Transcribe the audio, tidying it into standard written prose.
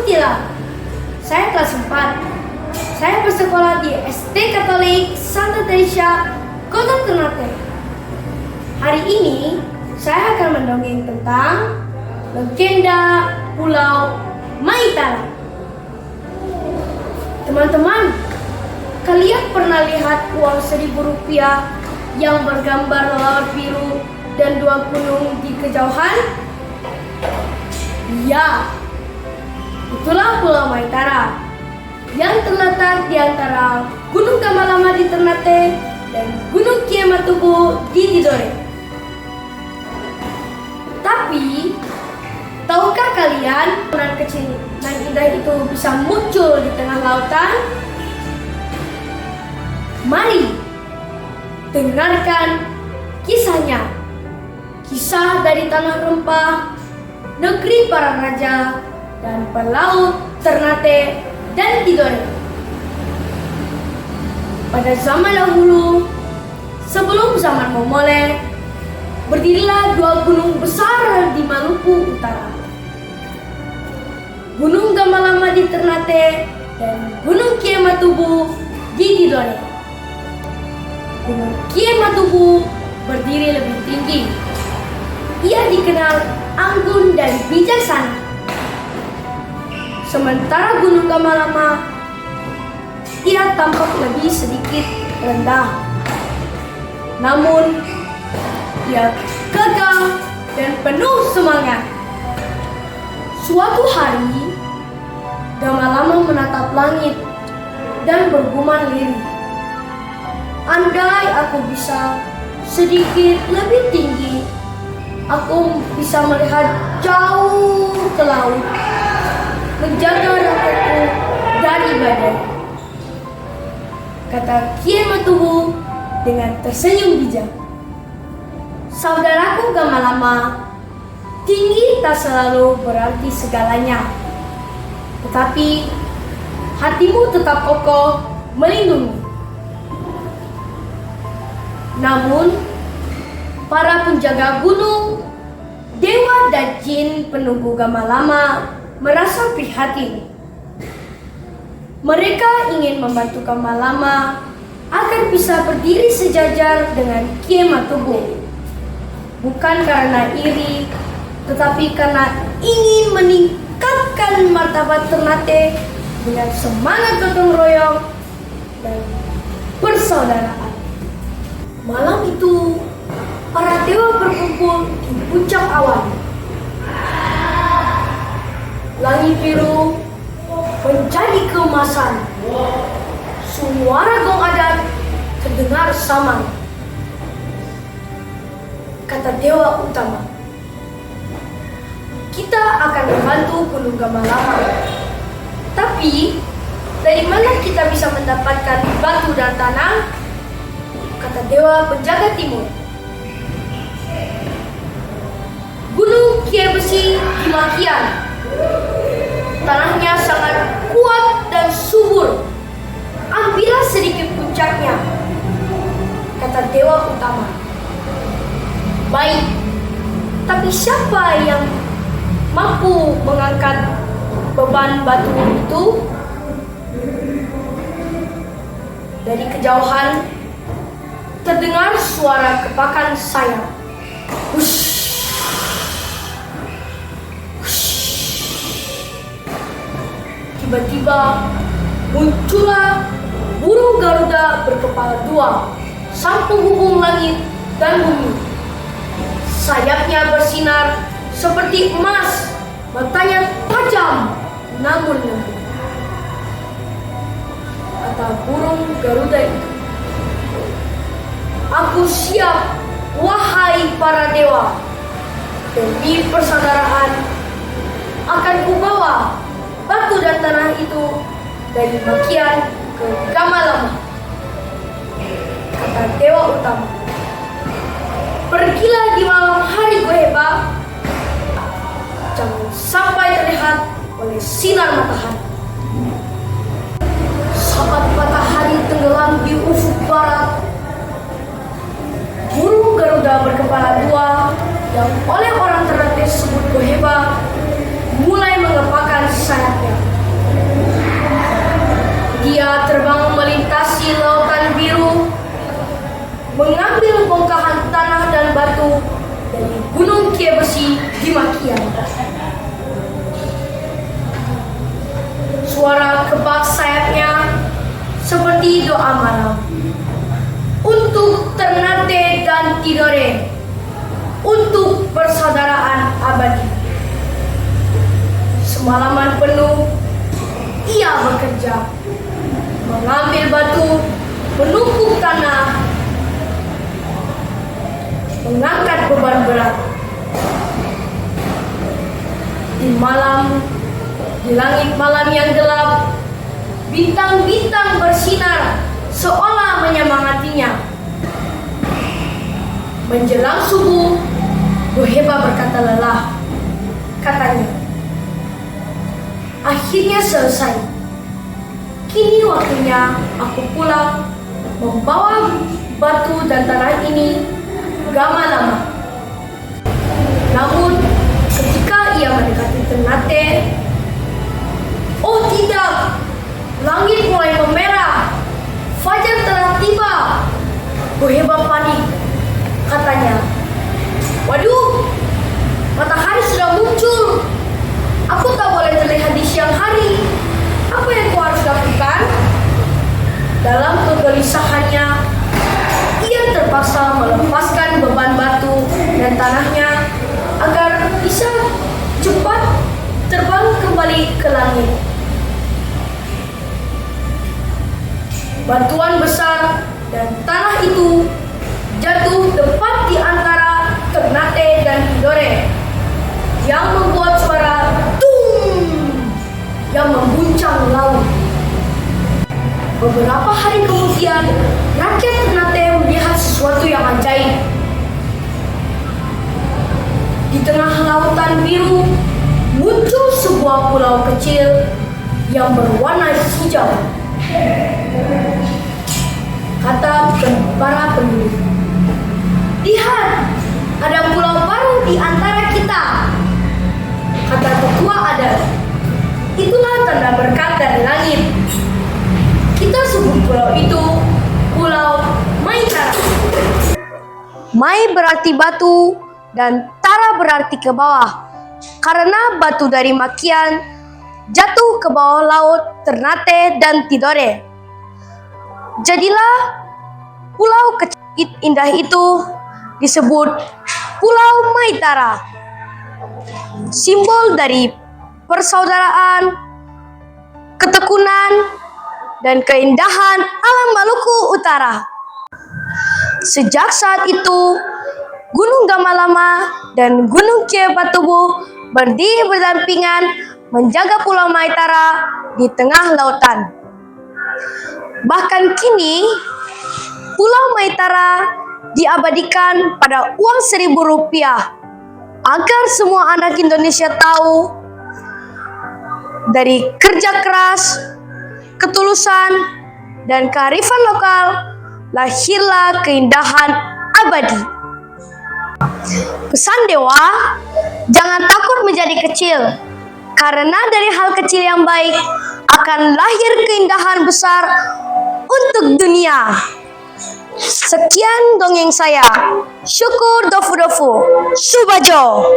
Tila. Saya kelas 4. Saya bersekolah di SD Katolik Santa Teresa, Kota Ternate. Hari ini saya akan mendongeng tentang legenda Pulau Maitara. Teman-teman, kalian pernah lihat uang Rp1.000 yang bergambar laut biru dan 2 gunung di kejauhan? Ya, itulah Pulau Maitara yang terletak di antara Gunung Gamalama di Ternate dan Gunung Kiematubu di Tidore. Tapi, tahukah kalian bangunan kecil dan indah itu bisa muncul di tengah lautan? Mari dengarkan kisahnya. Kisah dari tanah rempah, negeri para raja, dan pelaut Ternate dan Tidore. Pada zaman dahulu, sebelum zaman Momole, berdirilah 2 gunung besar di Maluku Utara. Gunung Gamalama di Ternate dan Gunung Kiematubu di Tidore. Gunung Kiematubu berdiri lebih tinggi. Ia dikenal anggun dan bijaksana. Sementara Gunung Gamalama, ia tampak lebih sedikit rendah. Namun, ia gagah dan penuh semangat. Suatu hari, Gamalama menatap langit dan bergumam lirih. Andai aku bisa sedikit lebih tinggi, aku bisa melihat jauh ke laut, menjaga rakyatku dari badai, kata Kiematubu dengan tersenyum bijak. Saudaraku Gamalama, tinggi tak selalu berarti segalanya, tetapi hatimu tetap kokoh melindungi. Namun, para penjaga gunung, dewa dan jin penunggu Gamalama merasa prihatin. Mereka ingin membantu Gamalama agar bisa berdiri sejajar dengan Kiematubu. Bukan karena iri, tetapi karena ingin meningkatkan martabat Ternate dengan semangat gotong royong dan persaudaraan. Malam itu, para dewa berkumpul di puncak awan. Langit biru menjadi keemasan. Suara gong adat terdengar samar. Kata dewa utama, kita akan membantu Gunung Gamalama. Tapi, dari mana kita bisa mendapatkan batu dan tanah? Kata dewa penjaga timur. Gunung Kiebesi di Makian. Tanahnya sangat kuat dan subur. Ambillah sedikit puncaknya, kata dewa utama. Baik, tapi siapa yang mampu mengangkat beban batu itu? Dari kejauhan terdengar suara kepakan sayap. Hush. Tiba-tiba muncullah burung Garuda berkepala 2, sang penghubung langit dan bumi. Sayapnya bersinar seperti emas, matanya tajam namun lembut. Kata burung Garuda itu, aku siap, wahai para dewa. Demi persaudaraan akan kubawa batu dan tanah itu dari Makian ke Gamalama, kata dewa utama. Pergilah di malam hari Goheba, jangan sampai terlihat oleh sinar matahari. Saat matahari tenggelam di ufuk barat, burung Garuda berkepala 2 yang oleh orang Ternate disebut Goheba mulai mengepakkan sayapnya. batu dari Gunung Kiebesi di Makian. Suara kebak sayapnya seperti doa malam untuk Ternate dan Tidore, untuk persaudaraan abadi. Semalaman penuh ia bekerja, mengambil batu, menumpuk tanah, mengangkat beban berat. Di langit malam yang gelap, bintang-bintang bersinar seolah menyemangatinya. Menjelang subuh, Boheba berkata lelah. Katanya, akhirnya selesai. Kini waktunya aku pulang, membawa batu dan tanah ini Gamalama. Namun ketika ia mendekati Ternate, oh tidak, langit mulai memerah. Fajar telah tiba. Boheba panik. Katanya, waduh, matahari sudah muncul. Aku tak boleh terlihat di siang hari. Apa yang kau harus lakukan? Dalam kegelisahannya, ia terpaksa melepaskan beban batu dan tanahnya agar bisa cepat terbang kembali ke langit. Batuan besar dan tanah itu jatuh tepat di antara Ternate dan Tidore yang membuat suara tung yang mengguncang laut. Beberapa hari kemudian, rakyat Ternate melihat sesuatu yang ajaib. Di tengah lautan biru muncul sebuah pulau kecil yang berwarna hijau. Kata para penduduk, lihat, ada pulau baru di antara kita. Kata tetua adat, itulah tanda berkat dari langit. Kita sebut pulau itu Pulau Mai Tara. Mai berarti batu dan Tara berarti ke bawah. Karena batu dari Makian jatuh ke bawah laut Ternate dan Tidore. Jadilah pulau kecil indah itu disebut Pulau Mai Tara. Simbol dari persaudaraan, ketekunan, dan keindahan alam Maluku Utara. Sejak saat itu, Gunung Gamalama dan Gunung Kiebatubu berdiri berdampingan menjaga Pulau Mai Tara di tengah lautan. Bahkan kini, Pulau Mai Tara diabadikan pada uang Rp1.000 agar semua anak Indonesia tahu dari kerja keras, ketulusan, dan kearifan lokal lahirlah keindahan abadi. Pesan Dewa, jangan takut menjadi kecil, karena dari hal kecil yang baik akan lahir keindahan besar untuk dunia. Sekian dongeng saya. Syukur dofu-dofu. Subajo.